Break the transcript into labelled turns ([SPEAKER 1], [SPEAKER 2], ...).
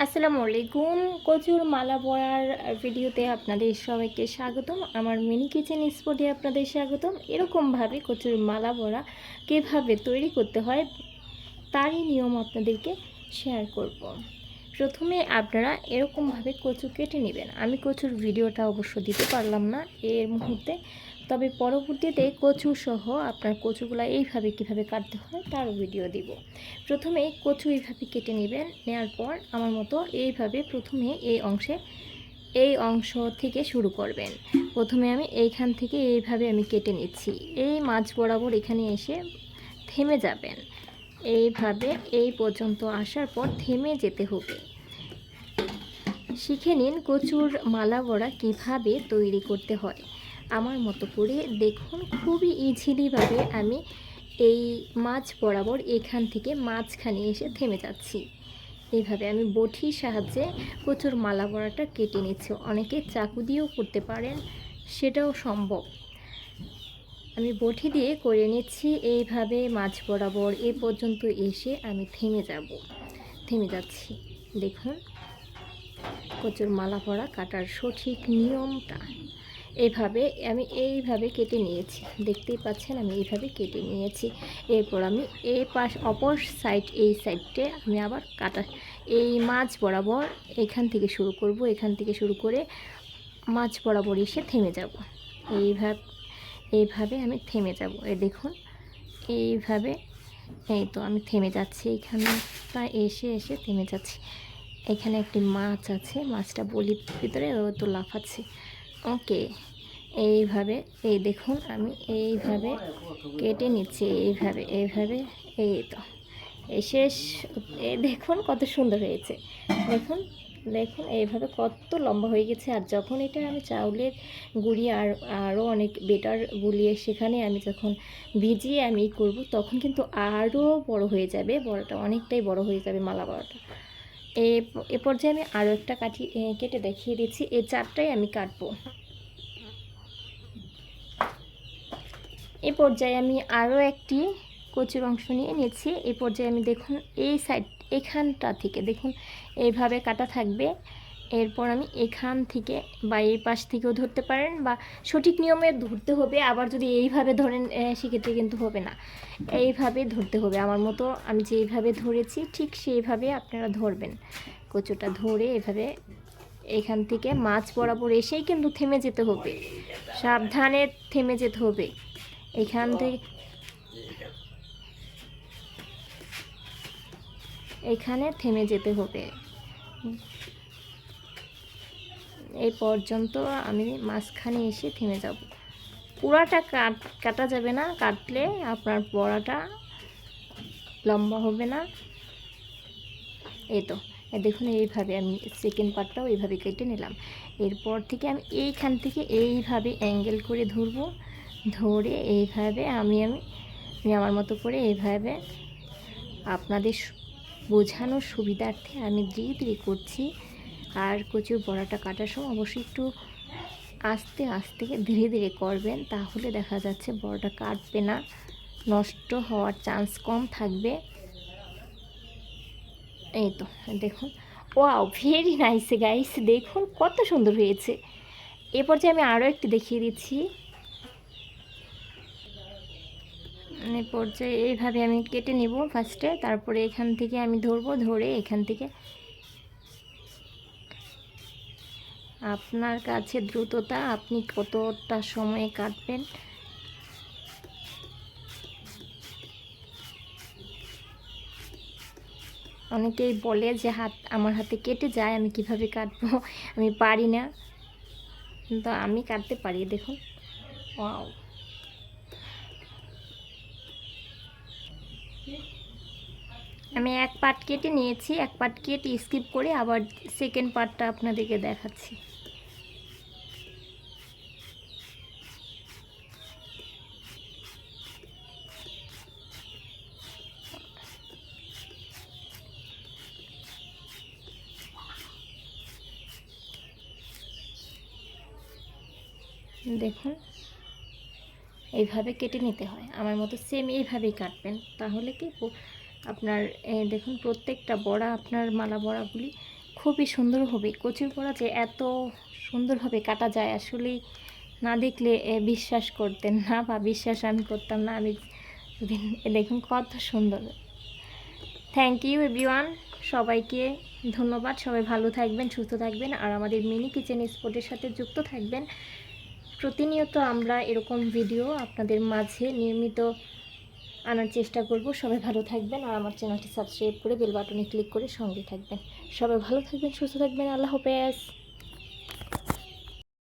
[SPEAKER 1] আসসালামু আলাইকুম। কচুর মালা বড়ার ভিডিওতে আপনাদের সবাইকে স্বাগতম। আমার মিনি কিচেন স্পটে আপনাদের স্বাগতম। এরকমভাবে কচুর মালা বড়া কীভাবে তৈরি করতে হয় তারই নিয়ম আপনাদেরকে শেয়ার করব। প্রথমে আপনারা এরকমভাবে কচু কেটে নেবেন। আমি কচুর ভিডিওটা অবশ্য দিতে পারলাম না এর মুহূর্তে, তবে পরবর্তীতে কচু সহ আপনার কচুগুলো এইভাবে কিভাবে কাটতে হয় তার ভিডিও দিব। প্রথমে কচু এইভাবে কেটে নেবেন, নেওয়ার পর আমার মতো এইভাবে প্রথমে এই অংশ থেকে শুরু করবেন। প্রথমে আমি এইখান থেকে এইভাবে আমি কেটে নিচ্ছি। এই মাছ বরাবর এখানে এসে থেমে যাবেন। এইভাবে এই পর্যন্ত আসার পর থেমে যেতে হবে। শিখে নিন কচুর মালা বড়া কীভাবে তৈরি করতে হয়। আমার মতো করে দেখুন, খুবই ইজিলিভাবে আমি এই মাছ বরাবর এখান থেকে মাঝখানে এসে থেমে যাচ্ছি। এইভাবে আমি বটির সাহায্যে কচুর মালা বড়াটা কেটে নিচ্ছি। অনেকে চাকু দিয়েও করতে পারেন, সেটাও সম্ভব। আমি বটি দিয়ে করে নিচ্ছি। এইভাবে মাছ বরাবর এ পর্যন্ত এসে আমি থেমে যাচ্ছি। দেখুন কচুর মালা বড়া কাটার সঠিক নিয়মটা। এইভাবে কেটে নিয়েছি, দেখতেই পাচ্ছেন আমি এইভাবে কেটে নিয়েছি। এরপর আমি অপর এই সাইডে আমি আবার এই মাছ বরাবর এখান থেকে শুরু করে মাছ বরাবর এসে থেমে যাব। এইভাবে আমি থেমে যাব। দেখুন এইভাবে, এই তো আমি থেমে যাচ্ছি। এইখানটা এসে থেমে যাচ্ছি। এখানে একটি মাছ আছে, মাছটা বলির ভিতরে ও তো লাফাচ্ছে। ওকে, এইভাবে এই দেখুন আমি এইভাবে কেটে নিচ্ছি। এইভাবে এই তো শেষ। দেখুন কত সুন্দর হয়েছে। দেখুন দেখুন এইভাবে কত লম্বা হয়ে গেছে। আর যখন এটা আমি চাউলের গুঁড়ি আরও অনেক বেটার গুলিয়ে সেখানে আমি যখন ভিজিয়ে আমি করব, তখন কিন্তু আরও বড় হয়ে যাবে বড়াটা, অনেকটাই বড় হয়ে যাবে মালা বড়াটা। এ পর্যায়ে আমি আরও একটা কেটে দেখিয়ে দিচ্ছি। এই চারটাই আমি কাটবো। এই পর্যায়ে আমি আরও একটি কচুর অংশ নিয়ে নিয়েছি। এই পর্যায়ে আমি দেখুন এখানটা থেকে দেখুন এইভাবে কাটা থাকবে। এরপর আমি এখান থেকে বা এই পাশ থেকেও ধরতে পারেন, বা সঠিক নিয়মে ধরতে হবে। আবার যদি এইভাবে ধরেন সেক্ষেত্রে কিন্তু হবে না। এইভাবে ধরতে হবে। আমার মতো আমি যেইভাবে ধরেছি ঠিক সেইভাবে আপনারা ধরবেন। কচুটা ধরে এভাবে এখান থেকে মাছ বরাবর এসেই কিন্তু থেমে যেতে হবে। সাবধানে থেমে যেতে হবে। এখানে থেমে যেতে হবে। এই পর্যন্ত আমি মাঝখানে এসে থেমে যাব। পুরাটা কাটা যাবে না, কাটলে আপনার বড়াটা লম্বা হবে না। এই তো দেখুন এইভাবে আমি সেকেন্ড পার্টটাও এইভাবে কেটে নিলাম। এরপর থেকে আমি এইখান থেকে এইভাবে অ্যাঙ্গেল করে ধরে এইভাবে আমি আমার মতো করে এইভাবে আপনাদের বোঝানোর সুবিধার্থে আমি ধীরে করছি। আর কচুর বড়াটা কাটার সময় অবশ্যই একটু আস্তে আস্তে ধীরে করবেন, তাহলে দেখা যাচ্ছে বড়াটা কাটবে না, নষ্ট হওয়ার চান্স কম থাকবে। এই তো দেখুন, ওয়াও, ভেরি নাইস গাইস, দেখুন কত সুন্দর হয়েছে। এ পর্যায়ে আমি আরও একটি দেখিয়ে দিচ্ছি। এই পর্যায়ে এইভাবে আমি কেটে নেব ফার্স্টে, তারপরে এখান থেকে আমি ধরে এখান থেকে আপনার কাছে দ্রুততা, আপনি কতটা সময়ে কাটবেন। অনেকেই বলে যে আমার হাতে কেটে যায়, আমি কিভাবে কাটবো, আমি পারি না, কিন্তু আমি কাটতে পারি। দেখুন, ওয়াও, আমি এক পার্ট কেটে নিয়েছি, এক পার্ট কেটে স্কিপ করে আবার সেকেন্ড পার্টটা আপনাদেরকে দেখাচ্ছি। দেখুন এইভাবে কেটে নিতে হয়। আমার মতো সেম এইভাবেই কাটবেন, তাহলে কি আপনার দেখুন প্রত্যেকটা বড়া, আপনার মালা বড়াগুলি খুবই সুন্দর হবে। কচুর বড়া যে এত সুন্দরভাবে কাটা যায় আসলেই না দেখলে বিশ্বাস করতেন না, বা বিশ্বাস আমি করতাম না। আমি যদি দেখুন কত সুন্দর। থ্যাংক ইউ এভরিওয়ান, সবাইকে ধন্যবাদ। সবাই ভালো থাকবেন, সুস্থ থাকবেন, আর আমাদের মিনি কিচেন স্পটের সাথে যুক্ত থাকবেন। প্রতিনিয়ত আমরা এরকম ভিডিও আপনাদের মাঝে নিয়মিত আনার চেষ্টা করব। সবাই ভালো থাকবেন, আর আমার চ্যানেলটি সাবস্ক্রাইব করে বেল বাটনে ক্লিক করে সঙ্গে থাকবেন। সবাই ভালো থাকবেন, সুস্থ থাকবেন। আল্লাহ হাফেজ।